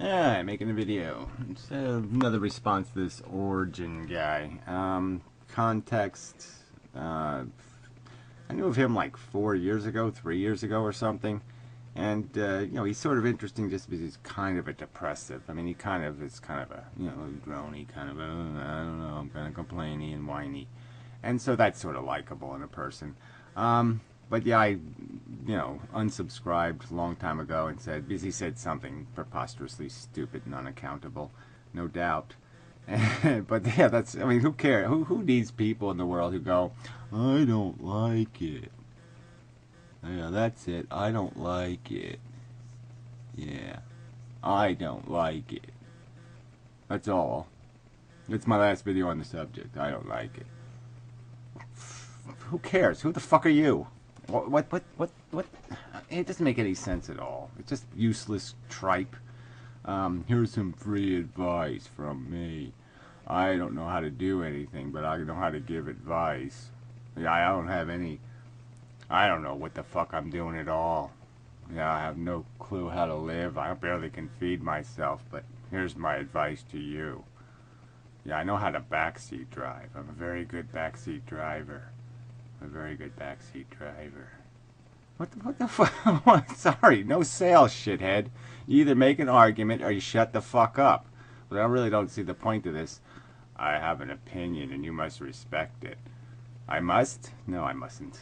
Yeah, making a video. It's another response to this Origin guy. Context. I knew of him like 4 years ago, 3 years ago or something. And, he's sort of interesting just because he's kind of a depressive. I mean, he kind of is kind of a, groany, kind of a, I don't know, I'm kind of complainy and whiny. And so that's sort of likable in a person. But yeah, I, unsubscribed a long time ago and said, because he said something preposterously stupid and unaccountable, no doubt. But yeah, I mean, who cares? Who needs people in the world who go, I don't like it. Yeah, that's it. I don't like it. Yeah, I don't like it. That's all. It's my last video on the subject. I don't like it. Who cares? Who the fuck are you? What? It doesn't make any sense at all. It's just useless tripe. Here's some free advice from me. I don't know how to do anything, but I know how to give advice. Yeah, I don't know what the fuck I'm doing at all. Yeah, I have no clue how to live. I barely can feed myself, but here's my advice to you. Yeah, I know how to backseat drive. I'm a very good backseat driver. A very good backseat driver. What the fuck? Sorry, no sales, shithead. You either make an argument or you shut the fuck up. But I really don't see the point of this. I have an opinion and you must respect it. I must? No, I mustn't.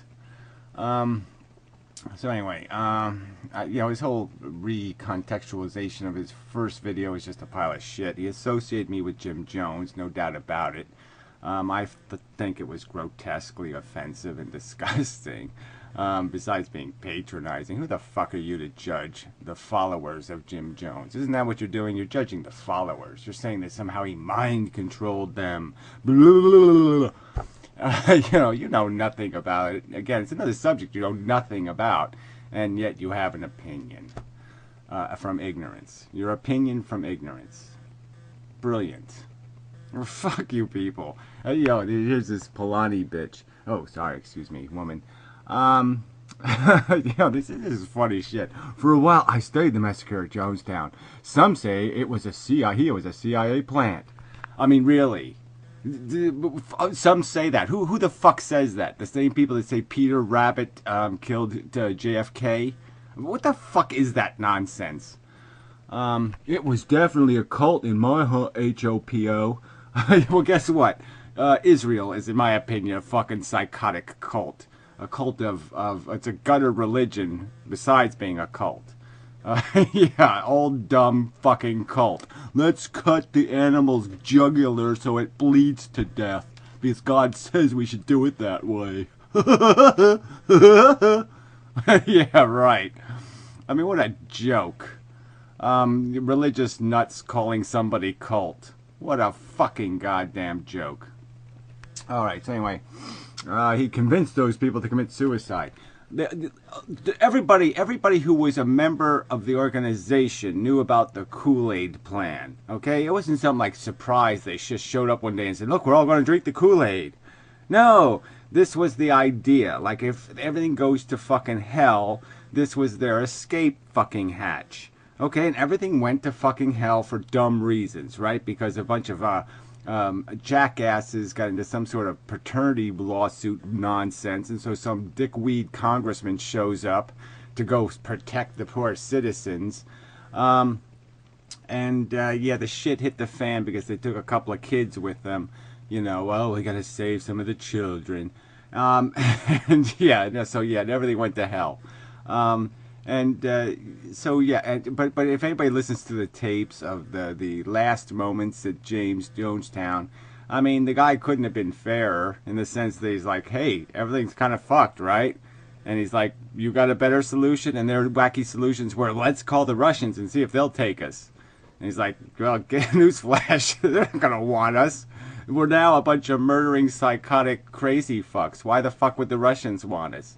So anyway, his whole recontextualization of his first video is just a pile of shit. He associated me with Jim Jones, no doubt about it. I think it was grotesquely offensive and disgusting. Besides being patronizing, who the fuck are you to judge the followers of Jim Jones? Isn't that what you're doing? You're judging the followers. You're saying that somehow he mind controlled them. You know nothing about it. Again, it's another subject you know nothing about, and yet you have an opinion from ignorance. Your opinion from ignorance. Brilliant. Fuck you people. Here's this Polani bitch. Oh, sorry, excuse me, woman. This is funny shit. For a while, I studied the massacre at Jonestown. Some say it was a CIA plant. I mean, really. Some say that. Who the fuck says that? The same people that say Peter Rabbit killed JFK? What the fuck is that nonsense? It was definitely a cult in my HOPO. Well, guess what? Israel is, in my opinion, a fucking psychotic cult. A cult of it's a gutter religion besides being a cult. Yeah, old dumb fucking cult. Let's cut the animal's jugular so it bleeds to death because God says we should do it that way. Yeah, right. I mean, what a joke. Religious nuts calling somebody cult. What a fucking goddamn joke. Alright, so anyway, he convinced those people to commit suicide. Everybody who was a member of the organization knew about the Kool-Aid plan, okay? It wasn't something like surprise. They just showed up one day and said, look, we're all going to drink the Kool-Aid. No, this was the idea. Like, if everything goes to fucking hell, this was their escape fucking hatch. Okay, and everything went to fucking hell for dumb reasons, right? Because a bunch of jackasses got into some sort of paternity lawsuit nonsense, and so some dickweed congressman shows up to go protect the poor citizens. Yeah, the shit hit the fan because they took a couple of kids with them. Well, we gotta save some of the children. And everything went to hell. But if anybody listens to the tapes of the last moments at Jonestown, I mean, the guy couldn't have been fairer in the sense that he's like, hey, everything's kind of fucked, right? And he's like, you got a better solution? And their wacky solutions were, let's call the Russians and see if they'll take us. And he's like, well, newsflash, they're not going to want us. We're now a bunch of murdering, psychotic, crazy fucks. Why the fuck would the Russians want us?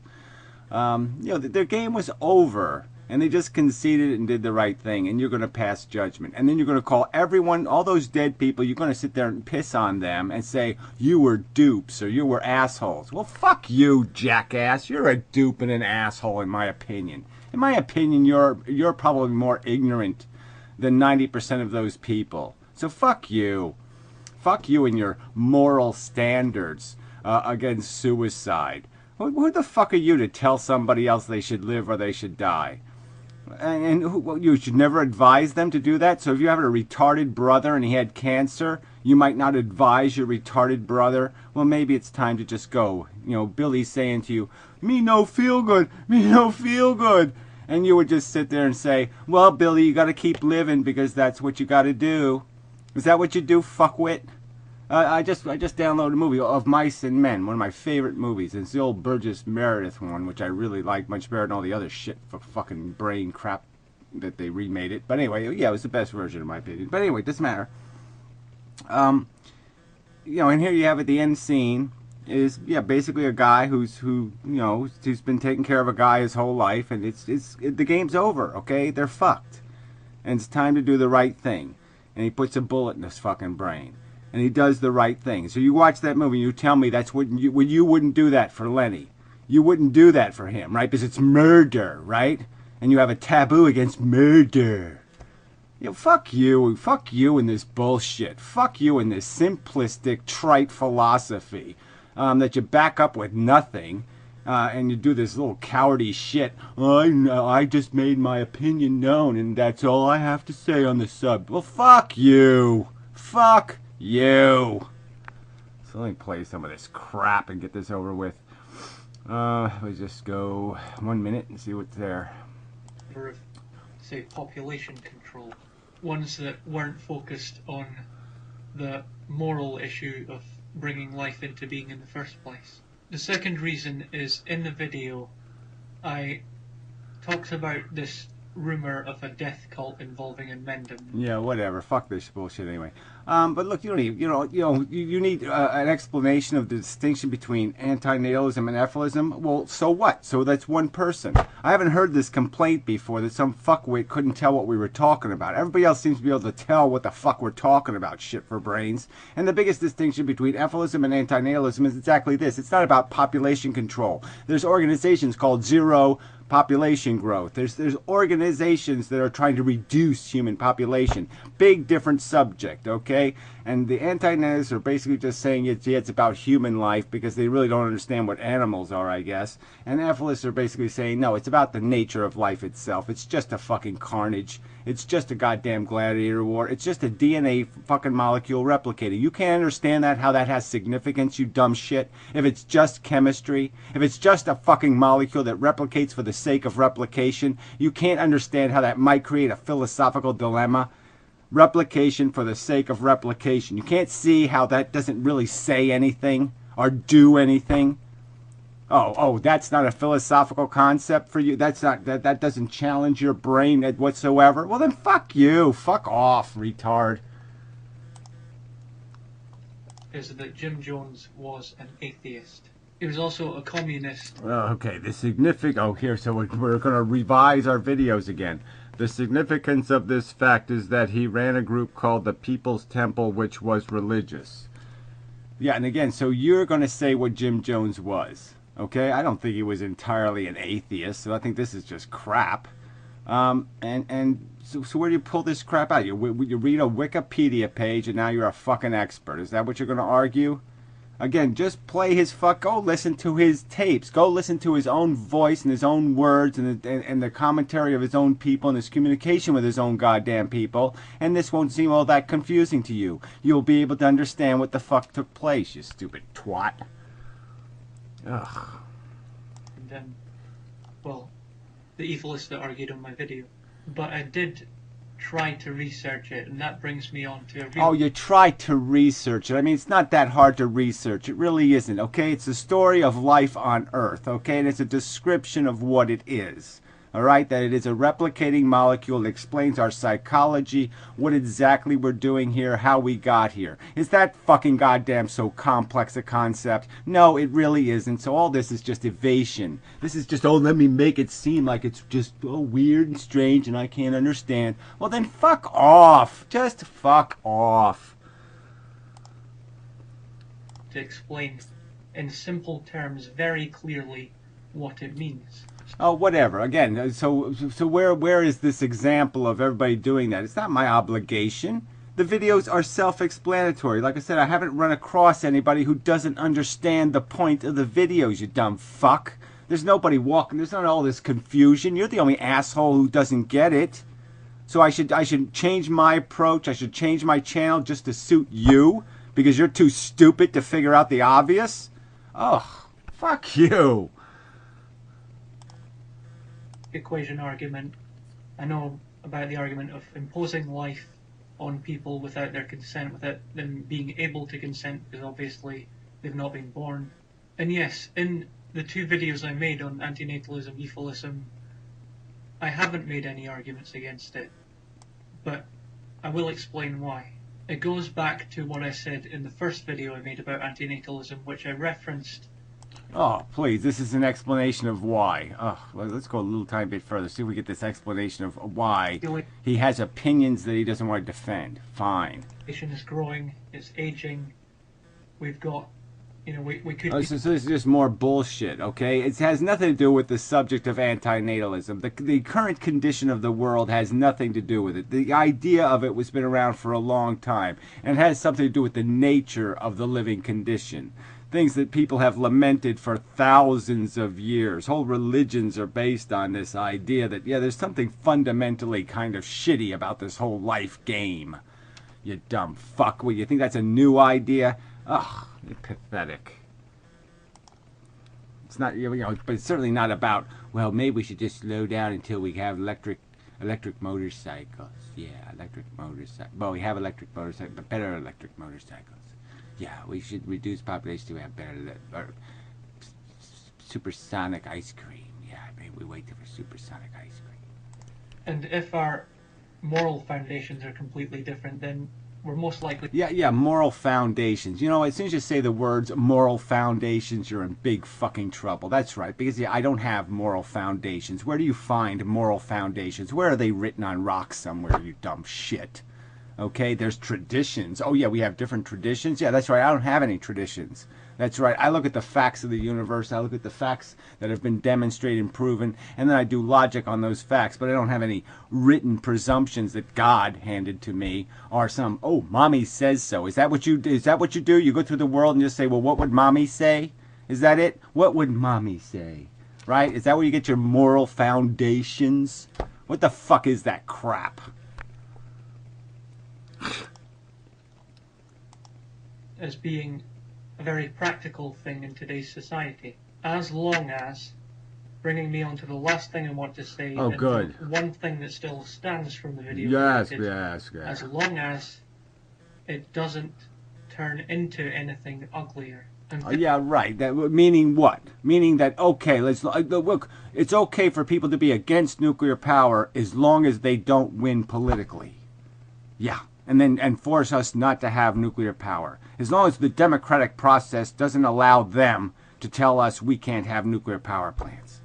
Their game was over, and they just conceded and did the right thing, and you're going to pass judgment. And then you're going to call everyone, all those dead people, you're going to sit there and piss on them and say, you were dupes, or you were assholes. Well, fuck you, jackass. You're a dupe and an asshole, in my opinion. In my opinion, you're probably more ignorant than 90% of those people. So fuck you. Fuck you and your moral standards against suicide. Who the fuck are you to tell somebody else they should live or they should die? And you should never advise them to do that? So if you have a retarded brother and he had cancer, you might not advise your retarded brother? Well, maybe it's time to just go. You know, Billy's saying to you, me no feel good, me no feel good. And you would just sit there and say, well, Billy, you got to keep living because that's what you got to do. Is that what you do, fuckwit? I just downloaded a movie of Mice and Men, one of my favorite movies. It's the old Burgess Meredith one, which I really like much better than all the other shit for fucking brain crap that they remade it. But anyway, yeah, it was the best version in my opinion. But anyway, it doesn't matter. You know, and here you have at the end scene is basically a guy who's been taking care of a guy his whole life, and the game's over. Okay, they're fucked, and it's time to do the right thing. And he puts a bullet in his fucking brain. And he does the right thing. So you watch that movie and you tell me that's what you wouldn't do that for Lenny. You wouldn't do that for him, right? Because it's murder, right? And you have a taboo against murder. You know, fuck you and this bullshit. Fuck you and this simplistic, trite philosophy that you back up with nothing. And you do this little cowardly shit. I just made my opinion known and that's all I have to say on the sub. Well, fuck you. Fuck you. So let me play some of this crap and get this over with. Let me just go 1 minute and see what's there. Of, say, population control. Ones that weren't focused on the moral issue of bringing life into being in the first place. The second reason is in the video I talked about this rumor of a death cult involving Inmendham. Yeah, whatever. Fuck this bullshit anyway. But look, you don't need, you need an explanation of the distinction between antinatalism and euphilism. Well, so what? So that's one person. I haven't heard this complaint before that some fuckwit couldn't tell what we were talking about. Everybody else seems to be able to tell what the fuck we're talking about, shit for brains. And the biggest distinction between euphilism and antinatalism is exactly this. It's not about population control. There's organizations called Zero Population Growth. There's organizations that are trying to reduce human population. Big different subject, okay? And the anti-natalists are basically just saying it's about human life because they really don't understand what animals are, I guess. And euphilists are basically saying, no, it's about the nature of life itself. It's just a fucking carnage. It's just a goddamn gladiator war. It's just a DNA fucking molecule replicating. You can't understand that, how that has significance, you dumb shit. If it's just chemistry, if it's just a fucking molecule that replicates for the sake of replication, you can't understand how that might create a philosophical dilemma. Replication for the sake of replication. You can't see how that doesn't really say anything or do anything. Oh, that's not a philosophical concept for you? That's not that doesn't challenge your brain whatsoever? Well then fuck you. Fuck off, retard. Is that Jim Jones was an atheist. He was also a communist. Okay, the significant... Oh, here, so we're going to revise our videos again. The significance of this fact is that he ran a group called the People's Temple, which was religious. Yeah, and again, so you're going to say what Jim Jones was. Okay, I don't think he was entirely an atheist, so I think this is just crap. So where do you pull this crap out? You read a Wikipedia page and now you're a fucking expert. Is that what you're going to argue? Again, just play his go listen to his tapes. Go listen to his own voice and his own words and the commentary of his own people and his communication with his own goddamn people. And this won't seem all that confusing to you. You'll be able to understand what the fuck took place, you stupid twat. Ugh. And then, well, the evilist that argued on my video. But I did try to research it, and that brings me on to a real... Oh, you tried to research it. I mean, it's not that hard to research. It really isn't, okay? It's the story of life on Earth, okay? And it's a description of what it is, all right? That it is a replicating molecule that explains our psychology, what exactly we're doing here, how we got here. Is that fucking goddamn so complex a concept? No, it really isn't. So all this is just evasion. This is just, oh, let me make it seem like it's just weird and strange and I can't understand. Well, then fuck off. Just fuck off. To explain in simple terms very clearly what it means. Oh, whatever. Again, so where is this example of everybody doing that? It's not my obligation. The videos are self-explanatory. Like I said, I haven't run across anybody who doesn't understand the point of the videos, you dumb fuck. There's nobody walking. There's not all this confusion. You're the only asshole who doesn't get it. So I should change my approach. I should change my channel just to suit you because you're too stupid to figure out the obvious? Oh, fuck you. Equation argument. I know about the argument of imposing life on people without their consent, without them being able to consent, because obviously they've not been born. And yes, in the 2 videos I made on antinatalism, euphilism, I haven't made any arguments against it, but I will explain why. It goes back to what I said in the first video I made about antinatalism, which I referenced. Oh, please, this is an explanation of why. Oh, let's go a little tiny bit further. See if we get this explanation of why he has opinions that he doesn't want to defend. Fine. Nation is growing, it's aging. We've got, we could... Oh, so this is just more bullshit, okay? It has nothing to do with the subject of antinatalism. The current condition of the world has nothing to do with it. The idea of it has been around for a long time, and it has something to do with the nature of the living condition. Things that people have lamented for thousands of years. Whole religions are based on this idea that, yeah, there's something fundamentally kind of shitty about this whole life game. You dumb fuck. Well, you think that's a new idea? Ugh, you're pathetic. It's not, but it's certainly not about, well, maybe we should just slow down until we have electric motorcycles. Yeah, electric motorcycles. Well, we have electric motorcycles, but better electric motorcycles. Yeah, we should reduce population to have better supersonic ice cream. Yeah, maybe we wait for supersonic ice cream. And if our moral foundations are completely different, then we're most likely... Yeah, moral foundations. As soon as you say the words moral foundations, you're in big fucking trouble. That's right, because I don't have moral foundations. Where do you find moral foundations? Where are they written on rocks somewhere, you dumb shit? Okay, there's traditions. Oh, yeah, we have different traditions. Yeah, that's right. I don't have any traditions. That's right. I look at the facts of the universe. I look at the facts that have been demonstrated and proven, and then I do logic on those facts. But I don't have any written presumptions that God handed to me or some, oh, mommy says so. Is that what you do? You go through the world and just say, well, what would mommy say? Is that it? What would mommy say? Right? Is that where you get your moral foundations? What the fuck is that crap? As being a very practical thing in today's society. As long as, bringing me on to the last thing I want to say, oh, good. One thing that still stands from the video. Yes. As long as it doesn't turn into anything uglier. Yeah, right. Meaning what? Meaning that, okay, look, it's okay for people to be against nuclear power as long as they don't win politically. Yeah. And force us not to have nuclear power. As long as the democratic process doesn't allow them to tell us we can't have nuclear power plants.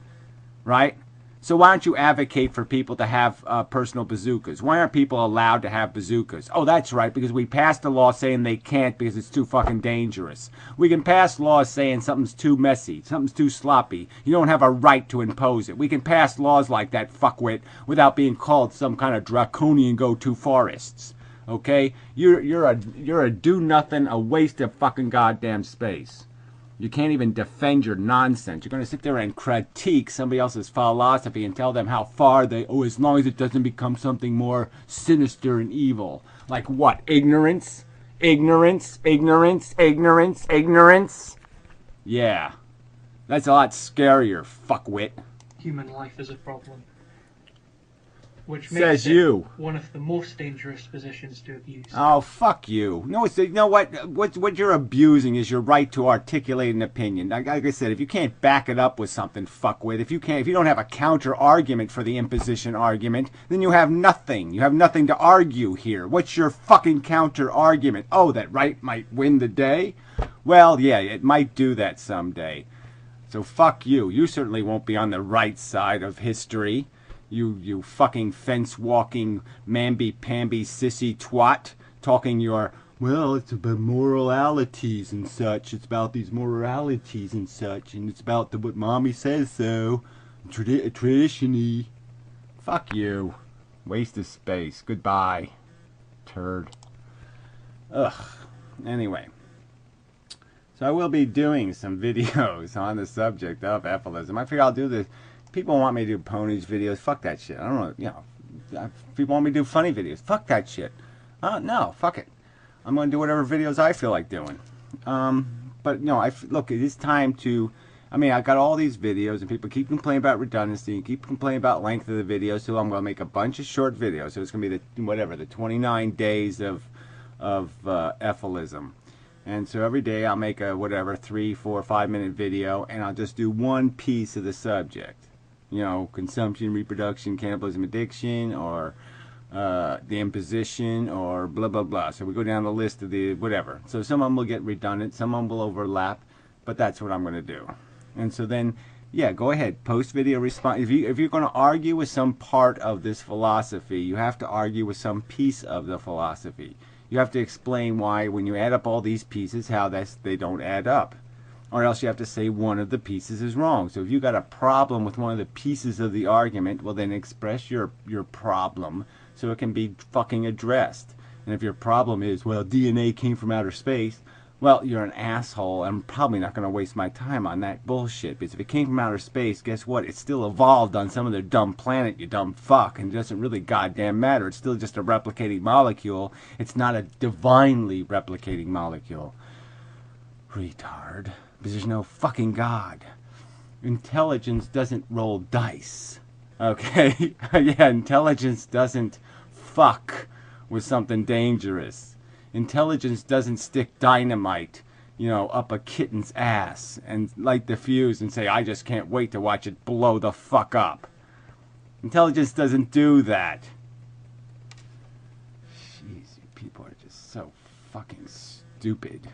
Right? So why don't you advocate for people to have personal bazookas? Why aren't people allowed to have bazookas? Oh, that's right, because we passed a law saying they can't because it's too fucking dangerous. We can pass laws saying something's too messy, something's too sloppy. You don't have a right to impose it. We can pass laws like that, fuckwit, without being called some kind of draconian go-to-forests. Okay, you're a do nothing, a waste of fucking goddamn space. You can't even defend your nonsense. You're going to sit there and critique somebody else's philosophy and tell them how far they, as long as it doesn't become something more sinister and evil. Like what? Ignorance? Ignorance? Yeah. That's a lot scarier, fuckwit. Human life is a problem. Which makes it one of the most dangerous positions to abuse. Oh, fuck you. No, you know what? What you're abusing is your right to articulate an opinion. Like I said, if you can't back it up with something, fuckwit, if you don't have a counter argument for the imposition argument, then you have nothing. You have nothing to argue here. What's your fucking counter argument? Oh, that right might win the day? Well, yeah, it might do that someday. So fuck you. You certainly won't be on the right side of history. You fucking fence-walking, mamby-pamby sissy twat, talking your, well, it's about moralities and such. It's about these moralities and such, and it's about what mommy says so. Tradition-y. Fuck you. Waste of space. Goodbye. Turd. Ugh. Anyway. So I will be doing some videos on the subject of ephilism. I figure I'll do this. People want me to do ponies videos. Fuck that shit. I don't know. You know. People want me to do funny videos. Fuck that shit. No. Fuck it. I'm going to do whatever videos I feel like doing. But, you know, look, it is time to... I mean, I got all these videos, and people keep complaining about redundancy, and keep complaining about length of the video, so I'm going to make a bunch of short videos. So it's going to be the 29 days of ephilism. And so every day I'll make a 3, 4, 5 minute video, and I'll just do one piece of the subject. You know, consumption, reproduction, cannibalism, addiction, or the imposition, or blah, blah, blah. So we go down the list of the whatever. So some of them will get redundant, some of them will overlap, but that's what I'm going to do. And so then, yeah, go ahead, post video response. If you're going to argue with some part of this philosophy, you have to argue with some piece of the philosophy. You have to explain why, when you add up all these pieces, how they don't add up. Or else you have to say one of the pieces is wrong. So if you got a problem with one of the pieces of the argument, well then express your problem so it can be fucking addressed. And if your problem is, well, DNA came from outer space, well, you're an asshole. I'm probably not going to waste my time on that bullshit. Because if it came from outer space, guess what? It still evolved on some other dumb planet, you dumb fuck. And it doesn't really goddamn matter. It's still just a replicating molecule. It's not a divinely replicating molecule. Retard. Because there's no fucking God. Intelligence doesn't roll dice. Okay? Yeah, intelligence doesn't fuck with something dangerous. Intelligence doesn't stick dynamite, you know, up a kitten's ass and light the fuse and say, I just can't wait to watch it blow the fuck up. Intelligence doesn't do that. Jeez, you people are just so fucking stupid.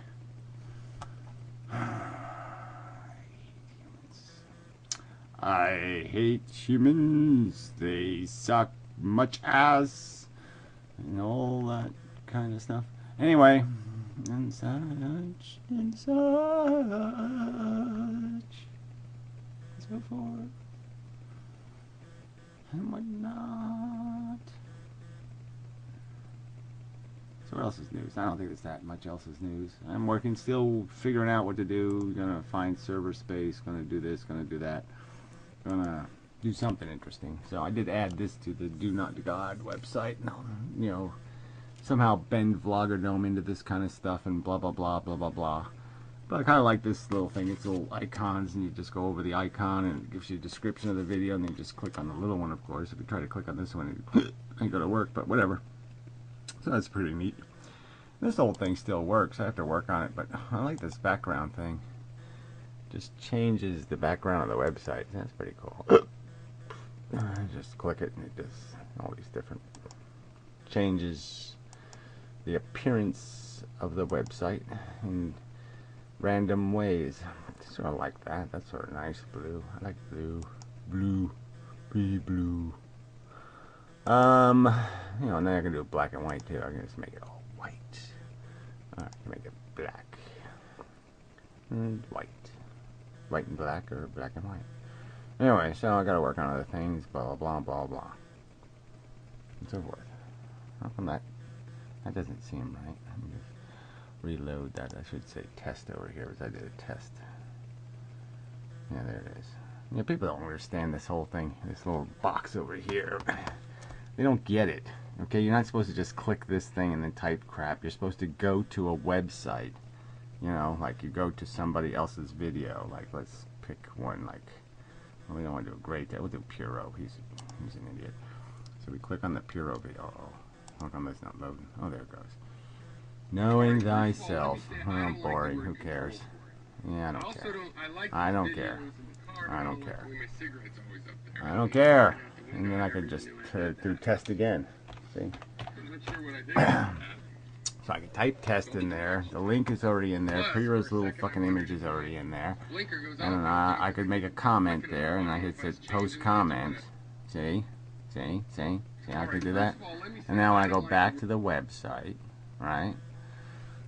I hate humans. They suck much ass and all that kind of stuff. Anyway, and such, and such, and so forth, and whatnot. So what else is news? I don't think there's that much else is news. I'm working, still figuring out what to do. Gonna find server space, gonna do this, gonna do that. Gonna do something interesting. So I did add this to the Do Not God website. No, you know, somehow bend Vloggerdome into this kind of stuff and blah blah blah blah blah blah. But I kind of like this little thing. It's little icons, and you just go over the icon and it gives you a description of the video, and then you just click on the little one, of course. If you try to click on this one, it ain't gonna work, but whatever. So that's pretty neat. This whole thing still works. I have to work on it, but I like this background thing. Just changes the background of the website. That's pretty cool. Just click it and it does all these different changes the appearance of the website in random ways. Sort of like that. That's sort of nice. Blue. I like blue. Blue. Pretty blue. You know, and then I can do black and white too. I can just make it all white. I can make it black and white. White and black, or black and white. Anyway, so I gotta work on other things, blah blah blah blah, and so forth. How come that doesn't seem right? Let me just reload that. I should say test over here, because I did a test. Yeah, there it is. Yeah, people don't understand this whole thing. This little box over here. They don't get it. Okay, you're not supposed to just click this thing and then type crap. You're supposed to go to a website. You know, like you go to somebody else's video. Like, let's pick one. Like, well, we don't want to do a great day. We'll do Puro. He's an idiot. So we click on the Puro video. Oh, how come that's not loading? Oh, there it goes. Knowing thyself. Oh, boring. Who cares? Yeah, I don't care. I don't care. I don't care. I don't care. And then I could just do test again. See? So I can type test in there. The link is already in there. Puro's little fucking image is already in there. And I could make a comment there, and I could say post comment. See? See? See? See how I could do that? And now when I go back to the website, right?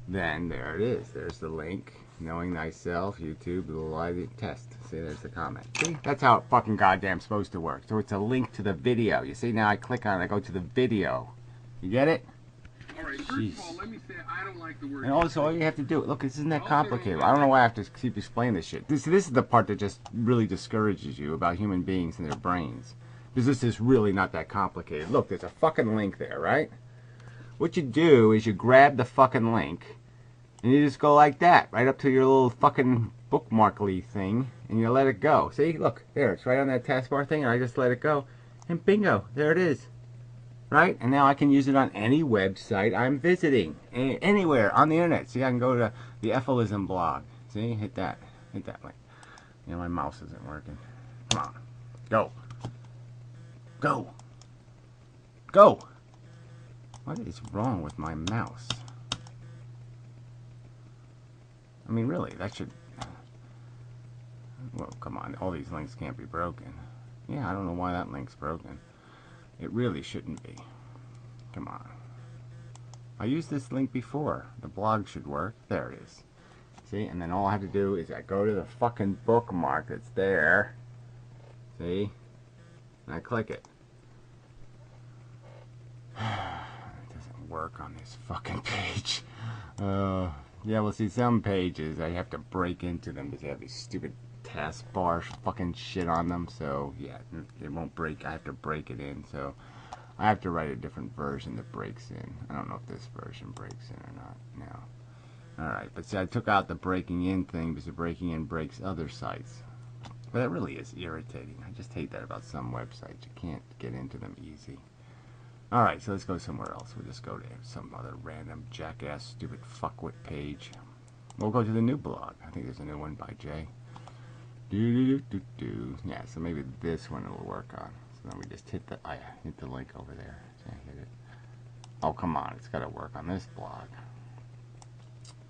Then there it is. There's the link. Knowing thyself, YouTube will lie the test. See, there's the comment. See, that's how it fucking goddamn supposed to work. So it's a link to the video. You see, now I click on it, I go to the video. You get it? All right, first of all, let me say I don't like the word. And also, all you have to do, look, this isn't that complicated. I don't know why I have to keep explaining this shit. This is the part that just really discourages you about human beings and their brains. Because this is really not that complicated. Look, there's a fucking link there, right? What you do is you grab the fucking link, and you just go like that, right up to your little fucking bookmarkly thing, and you let it go. See, look, there, it's right on that taskbar thing, and I just let it go, and bingo, there it is. Right? And now I can use it on any website I'm visiting. Anywhere on the internet. See, I can go to the Ephilism blog. See, hit that link. You know, my mouse isn't working. Come on. Go. Go. Go. What is wrong with my mouse? I mean, really, that should... Well, come on. All these links can't be broken. Yeah, I don't know why that link's broken. It really shouldn't be. Come on. I used this link before. The blog should work. There it is. See? And then all I have to do is I go to the fucking bookmark that's there. See? And I click it. It doesn't work on this fucking page. Yeah, well, see, some pages I have to break into them because they have these stupid taskbar fucking shit on them. So, yeah, it won't break. I have to break it in. So, I have to write a different version that breaks in. I don't know if this version breaks in or not. No. Alright, but see, I took out the breaking in thing because the breaking in breaks other sites. But that really is irritating. I just hate that about some websites. You can't get into them easy. Alright, so let's go somewhere else. We'll just go to some other random jackass stupid fuckwit page. We'll go to the new blog. I think there's a new one by Jay. Yeah, so maybe this one will work on. So then we just hit the link over there. Can't hit it. Oh, come on. It's got to work on this blog.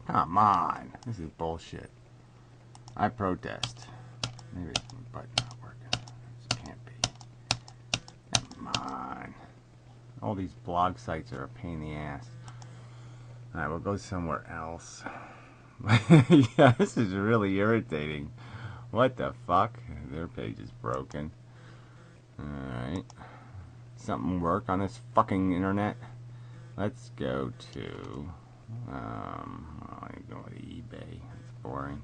Come on. This is bullshit. I protest. Maybe it's my button not working. This can't be. Come on. All these blog sites are a pain in the ass. Alright, we'll go somewhere else. Yeah, this is really irritating. What the fuck? Their page is broken. Alright. Something work on this fucking internet? Let's go to... I go to eBay. That's boring.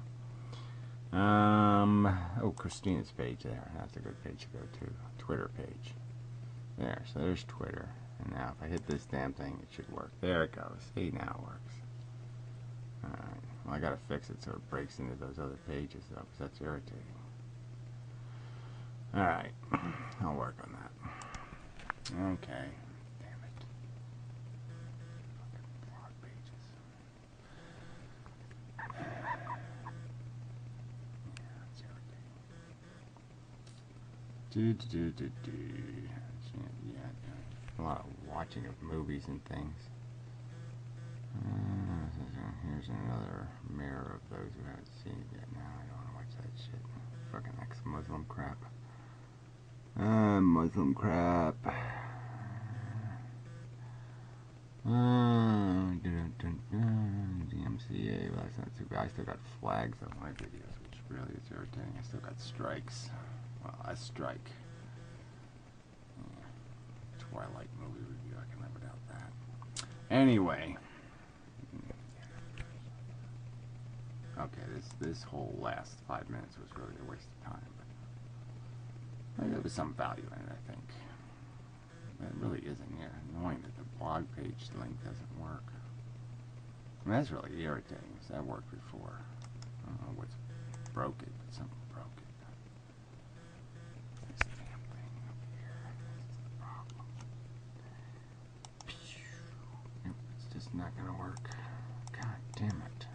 Oh, Christina's page there. That's a good page to go to. Twitter page. There, so there's Twitter. And now if I hit this damn thing, it should work. There it goes. See, now it works. Alright. Well, I gotta fix it so it breaks into those other pages, though, because that's irritating. Alright. I'll work on that. Okay. Damn it. Fucking blog pages. Yeah, it's irritating. Yeah. A lot of watching of movies and things. Here's another mirror of those who haven't seen it yet. Now I don't want to watch that shit. Fucking ex-Muslim crap. Muslim crap. DMCA, well, that's not too bad. I still got flags on my videos, which really is irritating. I still got strikes. Well, a strike. Yeah. Twilight movie review, I can live without that. Anyway. Okay, this whole last 5 minutes was really a waste of time, but there was some value in it, I think. But it really isn't here. Annoying that the blog page link doesn't work. I mean, that's really irritating, because that worked before. I don't know what's broke it, but something broke it. This damn thing up here. This is the problem. Yep, it's just not gonna work. God damn it.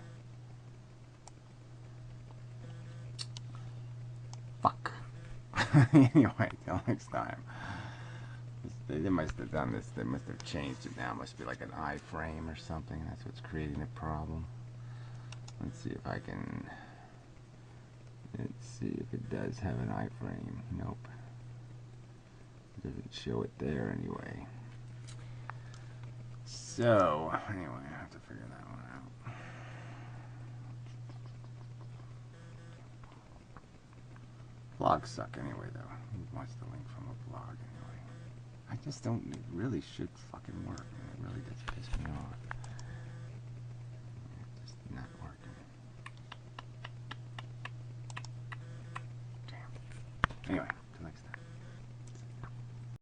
Fuck. Anyway, till next time. They must have done this. They must have changed it now. It must be like an iframe or something. That's what's creating the problem. Let's see if I can... Let's see if it does have an iframe. Nope. It doesn't show it there anyway. So, anyway, I have to figure that one out. Blogs suck anyway, though. Who wants to link from a blog anyway? I just don't. It really should fucking work. It really does piss me off. It's just not working. Damn. Anyway.